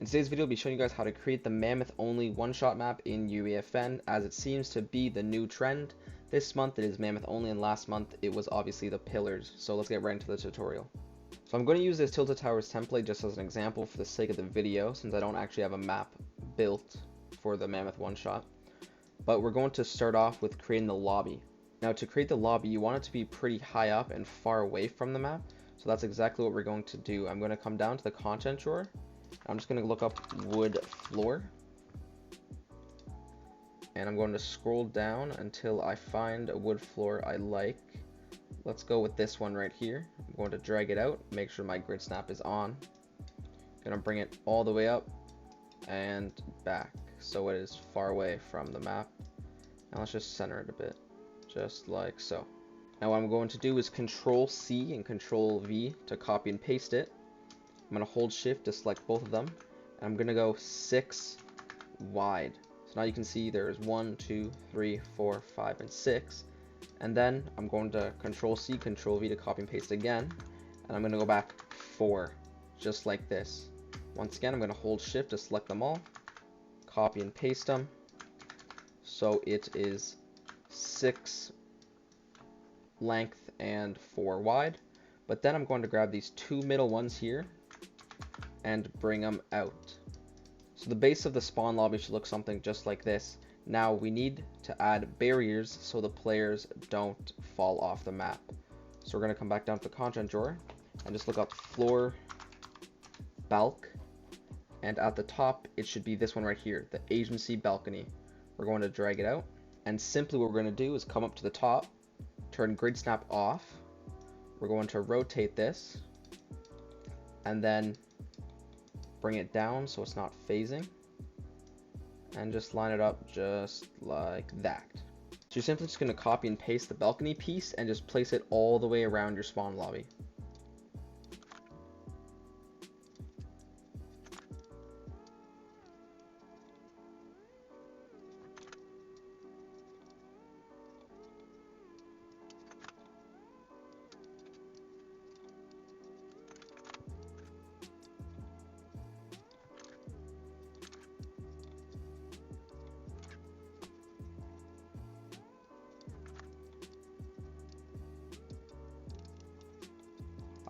In today's video, I'll be showing you guys how to create the Mammoth only one-shot map in Uefn, as it seems to be the new trend. This month it is Mammoth only, and last month it was obviously the pillars. So let's get right into the tutorial. So I'm going to use this Tilted Towers template just as an example for the sake of the video, since I don't actually have a map built for the Mammoth one-shot. But we're going to start off with creating the lobby. Now to create the lobby, you want it to be pretty high up and far away from the map. So that's exactly what we're going to do. I'm going to come down to the content drawer. I'm just going to look up wood floor. And I'm going to scroll down until I find a wood floor I like. Let's go with this one right here. I'm going to drag it out, make sure my grid snap is on. Going to bring it all the way up and back so it is far away from the map. Now let's just center it a bit, just like so. Now what I'm going to do is Control C and Control V to copy and paste it. I'm going to hold shift to select both of them, and I'm going to go 6 wide. So now you can see there's 1, 2, 3, 4, 5, and 6. And then I'm going to Control C, Control V to copy and paste again, and I'm going to go back 4, just like this. Once again, I'm going to hold shift to select them all, copy and paste them, so it is 6 length and 4 wide. But then I'm going to grab these 2 middle ones here and bring them out. So the base of the spawn lobby should look something just like this. Now we need to add barriers so the players don't fall off the map. So we're going to come back down to the content drawer and just look up floor balk, and at the top it should be this one right here, the agency balcony. We're going to drag it out, and simply what we're going to do is come up to the top, turn grid snap off, we're going to rotate this, and then bring it down so it's not phasing, and just line it up just like that. So you're simply just going to copy and paste the balcony piece and just place it all the way around your spawn lobby.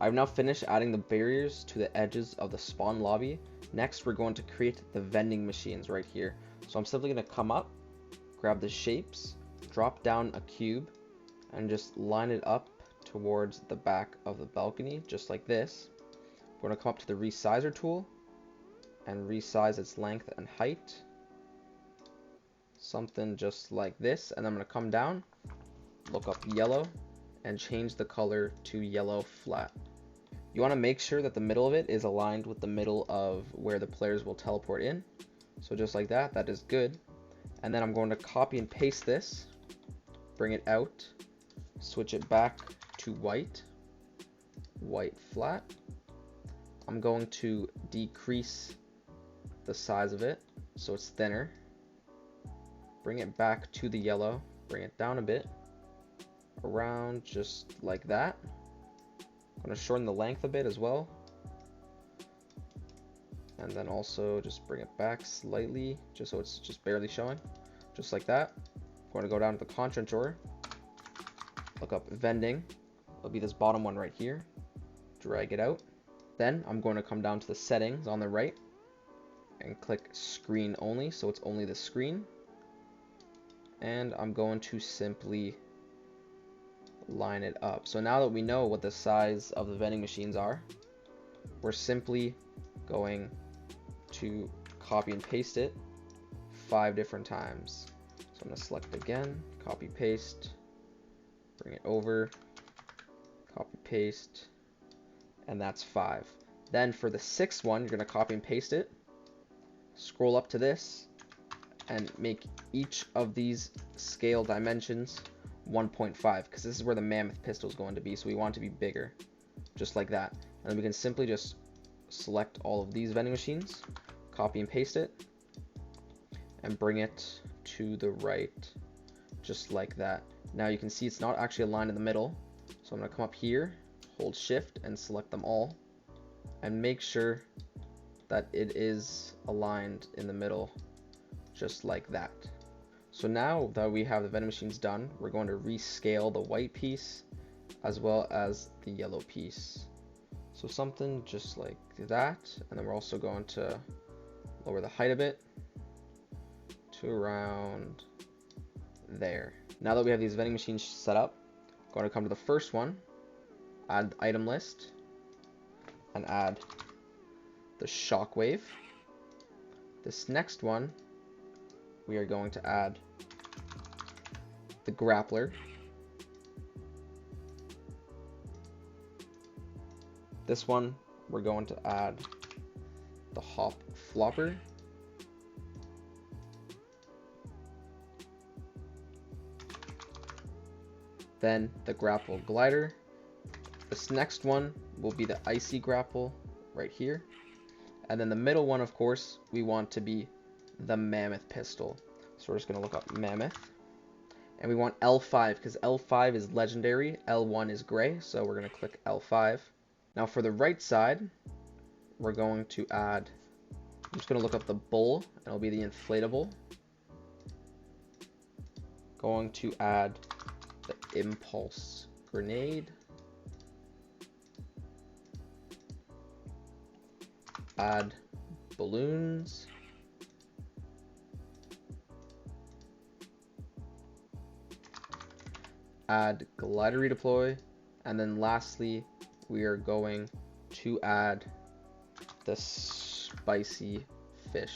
I've now finished adding the barriers to the edges of the spawn lobby. Next, we're going to create the vending machines right here. So I'm simply going to come up, grab the shapes, drop down a cube, and just line it up towards the back of the balcony, just like this. We're going to come up to the resizer tool and resize its length and height. Something just like this. And I'm going to come down, look up yellow, and change the color to yellow flat. You want to make sure that the middle of it is aligned with the middle of where the players will teleport in. So just like that, that is good. And then I'm going to copy and paste this, bring it out, switch it back to white, white flat. I'm going to decrease the size of it so it's thinner. Bring it back to the yellow, bring it down a bit, around just like that. I'm going to shorten the length a bit as well, and then also just bring it back slightly just so it's just barely showing, just like that. I'm going to go down to the content drawer, look up vending, it'll be this bottom one right here, drag it out. Then I'm going to come down to the settings on the right and click screen only, so it's only the screen, and I'm going to simply line it up. So now that we know what the size of the vending machines are, we're simply going to copy and paste it 5 different times. So I'm going to select again, copy paste, bring it over, copy paste, and that's 5. Then for the 6th one, you're going to copy and paste it, scroll up to this, and make each of these scale dimensions 1.5, because this is where the Mammoth pistol is going to be, so we want it to be bigger, just like that. And then we can simply just select all of these vending machines, copy and paste it, and bring it to the right, just like that. Now you can see it's not actually aligned in the middle, so I'm going to come up here, hold shift, and select them all, and make sure that it is aligned in the middle, just like that. So now that we have the vending machines done, we're going to rescale the white piece as well as the yellow piece. So something just like that, and then we're also going to lower the height a bit to around there. Now that we have these vending machines set up, I'm going to come to the first one, add the item list, and add the shockwave. This next one, we are going to add the grappler. This one, we're going to add the hop flopper. Then the grapple glider. This next one will be the icy grapple right here. And then the middle one, of course, we want to be the mammoth pistol. So we're just going to look up mammoth. And we want L5 because L5 is legendary, L1 is gray, so we're going to click L5. Now for the right side, we're going to add, I'm just going to look up the bull, and it'll be the inflatable. Going to add the impulse grenade. Add balloons. Add glider redeploy, and then lastly we are going to add the spicy fish,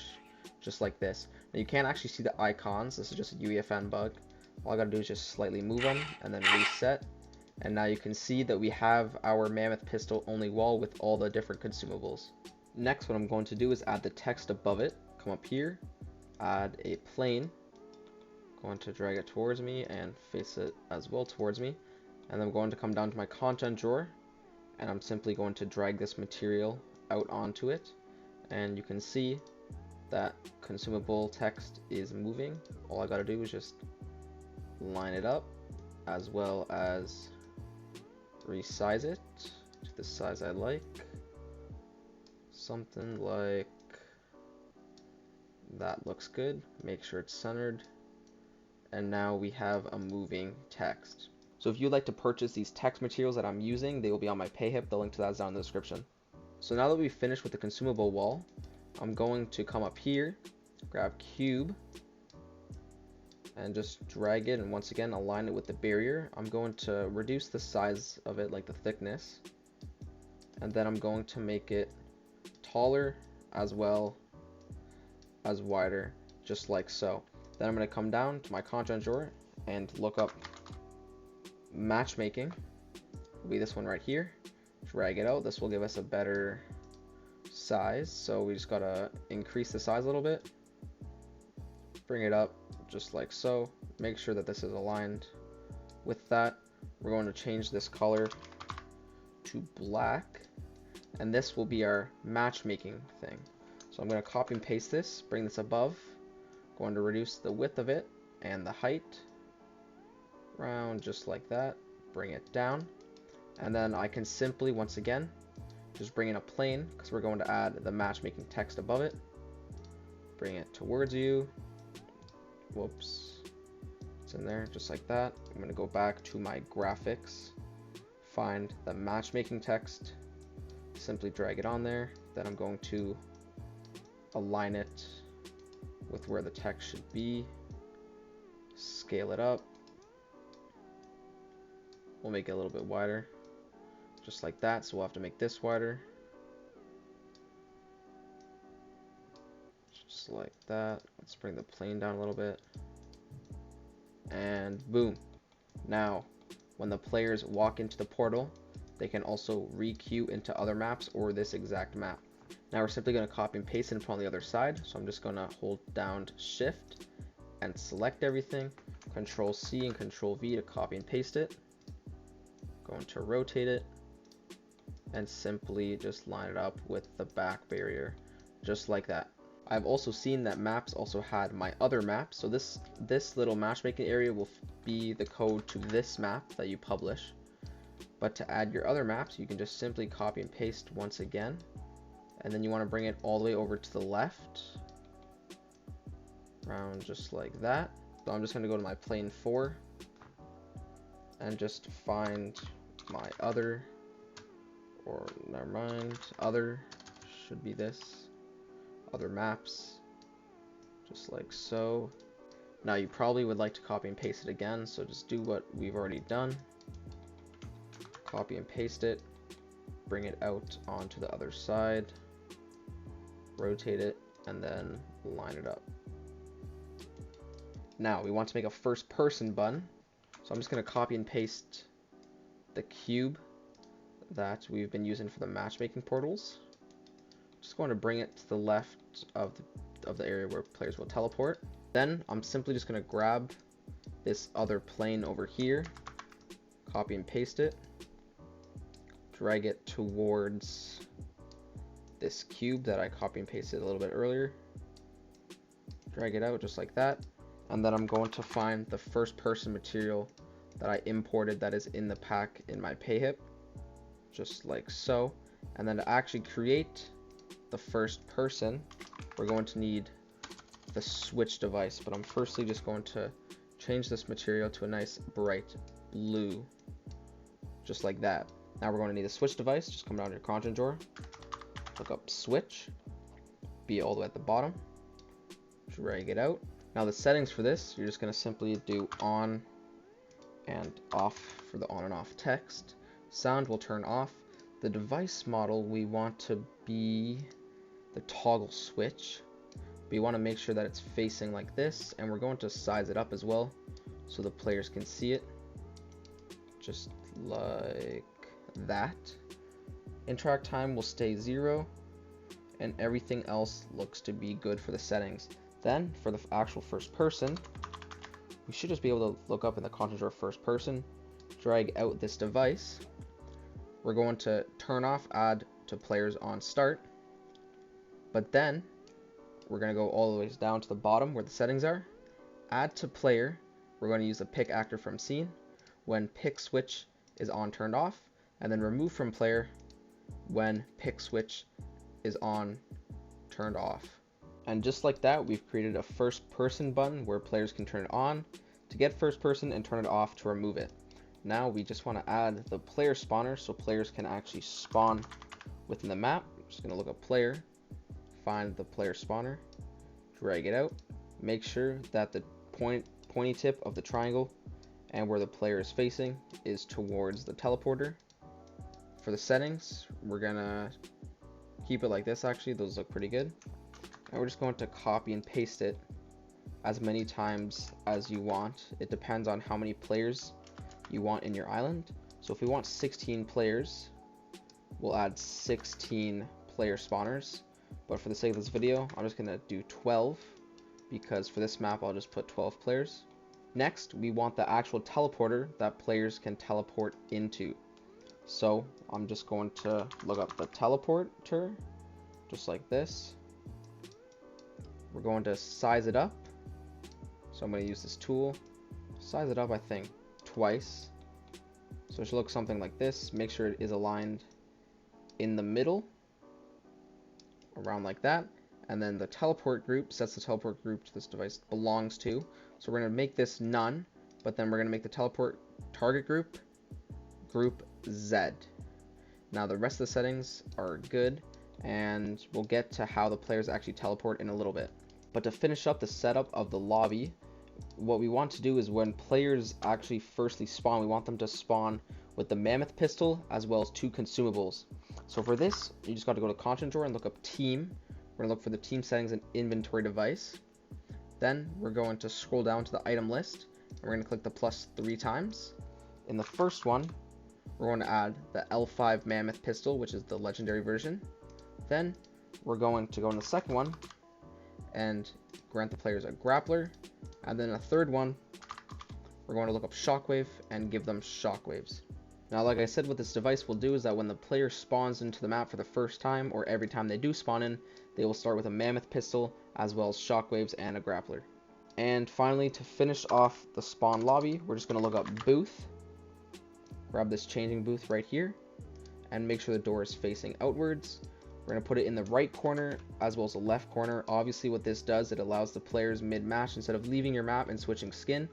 just like this. Now you can't actually see the icons, this is just a Uefn bug. All I gotta do is just slightly move them and then reset, and now you can see that we have our mammoth pistol only wall with all the different consumables. Next, what I'm going to do is add the text above it. Come up here, add a plane. Going to drag it towards me and face it as well towards me, and then I'm going to come down to my content drawer, and I'm simply going to drag this material out onto it, and you can see that consumable text is moving. All I gotta do is just line it up as well as resize it to the size I like, something like that. Looks good. Make sure it's centered. And now we have a moving text. So if you'd like to purchase these text materials that I'm using, they will be on my PayHip. The link to that is down in the description. So now that we've finished with the consumable wall, I'm going to come up here, grab cube, and just drag it, and once again align it with the barrier. I'm going to reduce the size of it, like the thickness, and then I'm going to make it taller as well as wider, just like so. Then I'm going to come down to my content drawer and look up matchmaking. It'll be this one right here. Drag it out. This will give us a better size. So we just got to increase the size a little bit. Bring it up just like so. Make sure that this is aligned with that. We're going to change this color to black. And this will be our matchmaking thing. So I'm going to copy and paste this, bring this above. Going to reduce the width of it and the height around just like that. Bring it down, and then I can simply once again just bring in a plane because we're going to add the matchmaking text above it. Bring it towards you. Whoops, it's in there just like that. I'm going to go back to my graphics, find the matchmaking text, simply drag it on there. Then I'm going to align it with where the text should be, scale it up. We'll make it a little bit wider, just like that. So we'll have to make this wider, just like that. Let's bring the plane down a little bit, and boom. Now, when the players walk into the portal, they can also re-queue into other maps or this exact map. Now we're simply going to copy and paste it and put on the other side. So I'm just going to hold down shift and select everything, Control C and Control V to copy and paste it. Going to rotate it and simply just line it up with the back barrier, just like that. I've also seen that maps also had my other map. So this little matchmaking area will be the code to this map that you publish. But to add your other maps, you can just simply copy and paste once again. and then you want to bring it all the way over to the left, around just like that. So I'm just going to go to my plane 4 and just find my other, or never mind, other should be this, other maps, just like so. Now you probably would like to copy and paste it again, so just do what we've already done. Copy and paste it, bring it out onto the other side, rotate it, and then line it up. Now we want to make a first person button, so I'm just going to copy and paste the cube that we've been using for the matchmaking portals. Just going to bring it to the left of the area where players will teleport. Then I'm simply just going to grab this other plane over here, copy and paste it, drag it towards this cube that I copy and pasted a little bit earlier, drag it out just like that, and then I'm going to find the first person material that I imported that is in the pack in my payhip, just like so. And then to actually create the first person, we're going to need the switch device, but I'm firstly just going to change this material to a nice bright blue, just like that. Now we're going to need a switch device. Just come down to your content drawer, look up switch, be all the way at the bottom, drag it out. Now the settings for this, you're just going to simply do on and off for the on and off text. Sound will turn off. The device model we want to be the toggle switch. We want to make sure that it's facing like this, and we're going to size it up as well so the players can see it, just like that. Interact time will stay 0, and everything else looks to be good for the settings. Then for the actual first person, we should just be able to look up in the content drawer first person, drag out this device. We're going to turn off add to players on start, but then we're going to go all the way down to the bottom where the settings are. Add to player, we're going to use the pick actor from scene when pick switch is on turned off, and then remove from player when pick switch is on turned off. And just like that, we've created a first person button where players can turn it on to get first person and turn it off to remove it. Now we just want to add the player spawner so players can actually spawn within the map. I'm just going to look up player, find the player spawner, drag it out, make sure that the pointy tip of the triangle and where the player is facing is towards the teleporter. For the settings, we're gonna keep it like this. Actually, those look pretty good, and we're just going to copy and paste it as many times as you want. It depends on how many players you want in your island. So if we want 16 players, we'll add 16 player spawners. But for the sake of this video, I'm just going to do 12, because for this map, I'll just put 12 players. Next, we want the actual teleporter that players can teleport into. So I'm just going to look up the teleporter, just like this. We're going to size it up. So I'm going to use this tool, size it up, I think, twice. So it should look something like this. Make sure it is aligned in the middle, around like that, and then the teleport group sets the teleport group to this device belongs to. So we're going to make this none, but then we're going to make the teleport target group Z. Now the rest of the settings are good, and we'll get to how the players actually teleport in a little bit. But to finish up the setup of the lobby, what we want to do is when players actually firstly spawn, we want them to spawn with the Mammoth pistol as well as 2 consumables. So for this, you just got to go to content drawer and look up team. We're going to look for the team settings and inventory device. Then we're going to scroll down to the item list, and we're going to click the plus 3 times. In the first one, we're going to add the L5 Mammoth pistol, which is the legendary version. Then we're going to go in the second one and grant the players a grappler. And then a third one, we're going to look up shockwave and give them shockwaves. Now, like I said, what this device will do is that when the player spawns into the map for the first time, or every time they do spawn in, they will start with a Mammoth pistol, as well as shockwaves and a grappler. And finally, to finish off the spawn lobby, we're just going to look up booth, grab this changing booth right here, and make sure the door is facing outwards. We're going to put it in the right corner as well as the left corner. Obviously what this does, it allows the players mid-match, instead of leaving your map and switching skin,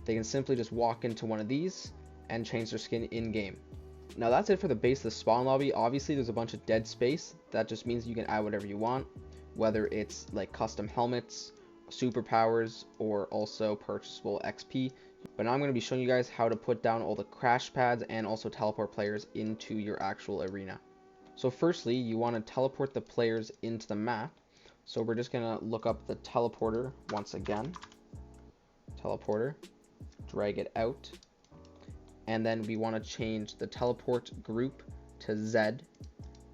they can simply just walk into one of these and change their skin in-game. Now that's it for the base of the spawn lobby. Obviously there's a bunch of dead space. That just means you can add whatever you want, whether it's like custom helmets, superpowers, or also purchasable XP. But now I'm going to be showing you guys how to put down all the crash pads and also teleport players into your actual arena. So firstly, you want to teleport the players into the map. So we're just going to look up the teleporter once again. Teleporter, drag it out. And then we want to change the teleport group to Z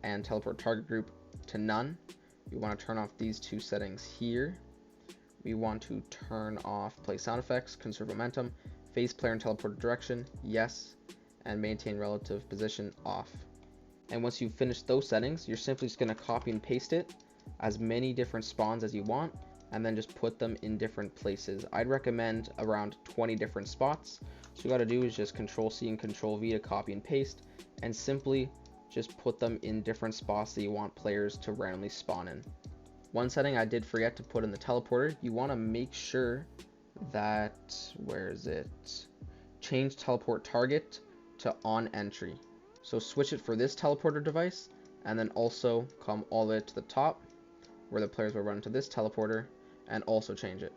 and teleport target group to none. We want to turn off these two settings here. We want to turn off play sound effects, conserve momentum, face player and teleport direction, yes, and maintain relative position, off. And once you've finished those settings, you're simply just going to copy and paste it as many different spawns as you want, and then just put them in different places. I'd recommend around 20 different spots. So you got to do is just Control C and Control V to copy and paste, and simply just put them in different spots that you want players to randomly spawn in. One setting I did forget to put in the teleporter, you want to make sure that, where is it? Change teleport target to on entry. So switch it for this teleporter device, and then also come all the way to the top where the players will run to this teleporter and also change it.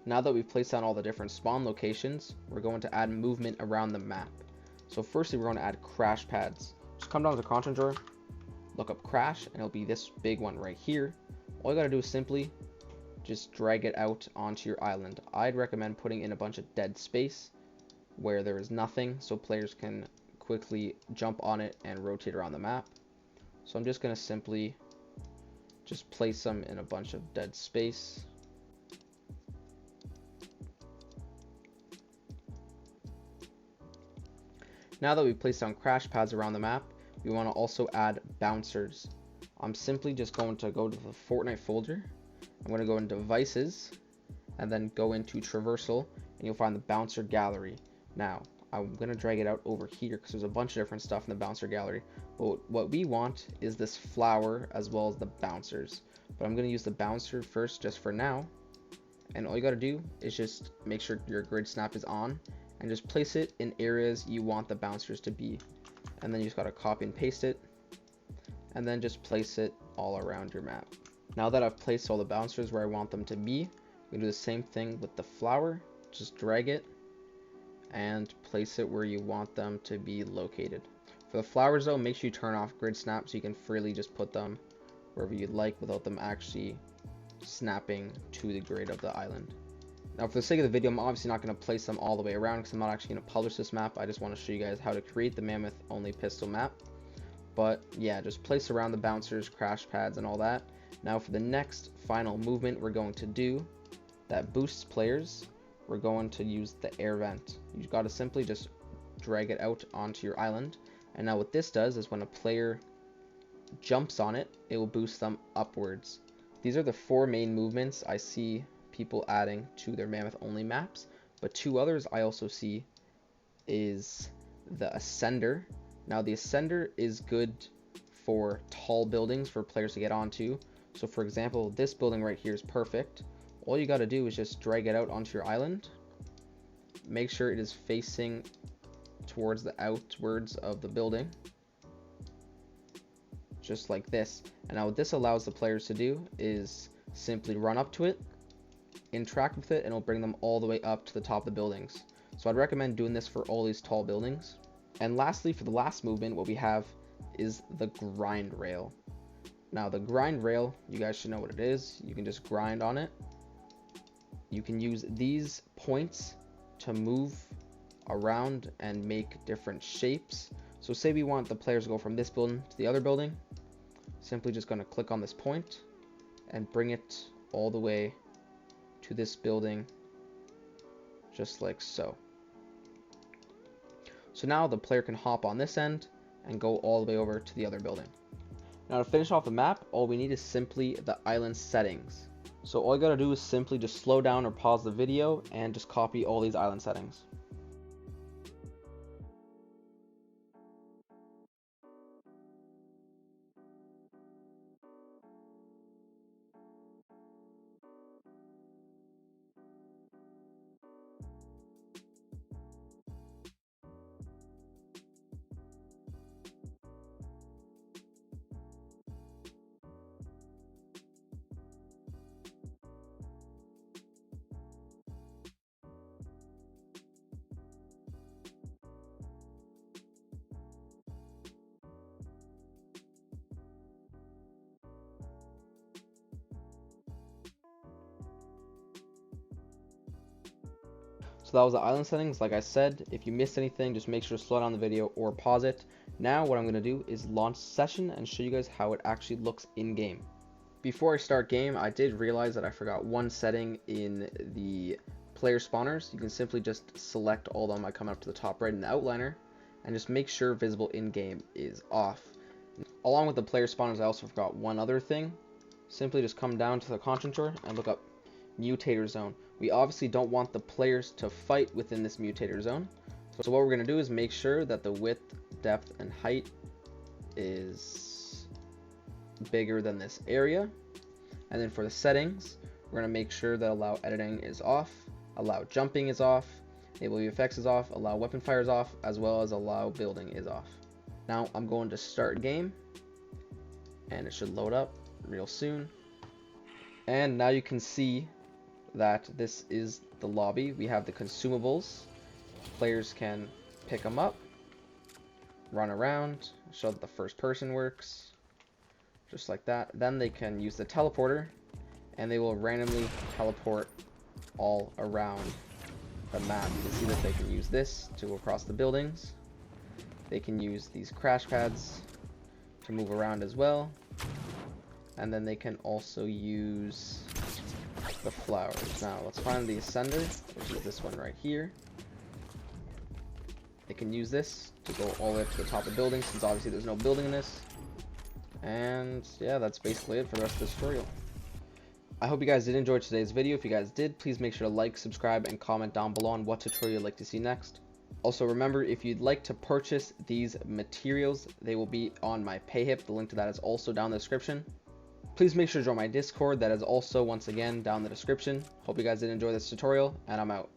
Now that we've placed down all the different spawn locations, we're going to add movement around the map. So firstly, we're going to add crash pads. Just come down to the content drawer, look up crash, and it'll be this big one right here. All you got to do is simply just drag it out onto your island. I'd recommend putting in a bunch of dead space where there is nothing, so players can quickly jump on it and rotate around the map. So I'm just going to simply just place them in a bunch of dead space. Now that we've placed down crash pads around the map, we want to also add bouncers. I'm simply just going to go to the Fortnite folder. I'm going to go into devices and then go into traversal, and you'll find the bouncer gallery. Now I'm going to drag it out over here because there's a bunch of different stuff in the bouncer gallery. But what we want is this flower as well as the bouncers. But I'm going to use the bouncer first just for now. And all you got to do is just make sure your grid snap is on and just place it in areas you want the bouncers to be. And then you just got to copy and paste it and then just place it all around your map. Now that I've placed all the bouncers where I want them to be, I'm going to do the same thing with the flower. Just drag it and place it where you want them to be located. For the flowers though, make sure you turn off grid snap so you can freely just put them wherever you'd like without them actually snapping to the grid of the island. Now for the sake of the video, I'm obviously not going to place them all the way around because I'm not actually going to publish this map. I just want to show you guys how to create the Mammoth only pistol map. But yeah, just place around the bouncers, crash pads, and all that. Now for the next final movement we're going to do that boosts players, we're going to use the air vent. You've got to simply just drag it out onto your island. And now what this does is when a player jumps on it, it will boost them upwards. These are the 4 main movements I see people adding to their Mammoth only maps, but 2 others I also see is the ascender. Now the ascender is good for tall buildings for players to get onto. So for example, this building right here is perfect. All you got to do is just drag it out onto your island. Make sure it is facing towards the outwards of the building. Just like this. And now what this allows the players to do is simply run up to it, interact with it, and it'll bring them all the way up to the top of the buildings. So I'd recommend doing this for all these tall buildings. And lastly, for the last movement, what we have is the grind rail. Now the grind rail, you guys should know what it is. You can just grind on it. You can use these points to move around and make different shapes. So say we want the players to go from this building to the other building. Simply just going to click on this point and bring it all the way to this building, just like so. So now the player can hop on this end and go all the way over to the other building. Now to finish off the map, all we need is simply the island settings. So all you gotta do is simply just slow down or pause the video and just copy all these island settings. So that was the island settings. Like I said, if you missed anything, just make sure to slow down the video or pause it. Now what I'm going to do is launch session and show you guys how it actually looks in game. Before I start game, I did realize that I forgot one setting in the player spawners. You can simply just select all of them by coming up to the top right in the outliner and just make sure visible in game is off. Along with the player spawners, I also forgot one other thing. Simply just come down to the content drawer and look up mutator zone. We obviously don't want the players to fight within this mutator zone. So what we're going to do is make sure that the width, depth, and height is bigger than this area. And then for the settings, we're going to make sure that allow editing is off, allow jumping is off, enable effects is off, allow weapon fire is off, as well as allow building is off. Now I'm going to start game, and it should load up real soon. And now you can see that this is the lobby. We have the consumables. Players can pick them up, run around, show that the first person works, just like that. Then they can use the teleporter, and they will randomly teleport all around the map. You can see that they can use this to go across the buildings. They can use these crash pads to move around as well. And then they can also use the flowers. Now let's find the ascender, which is this one right here. They can use this to go all the way up to the top of the building, since obviously there's no building in this. And yeah, that's basically it for the rest of this tutorial. I hope you guys did enjoy today's video. If you guys did, please make sure to like, subscribe, and comment down below on what tutorial you'd like to see next. Also remember, if you'd like to purchase these materials, they will be on my Payhip. The link to that is also down in the description. Please make sure to join my Discord. That is also, once again, down in the description. Hope you guys did enjoy this tutorial, and I'm out.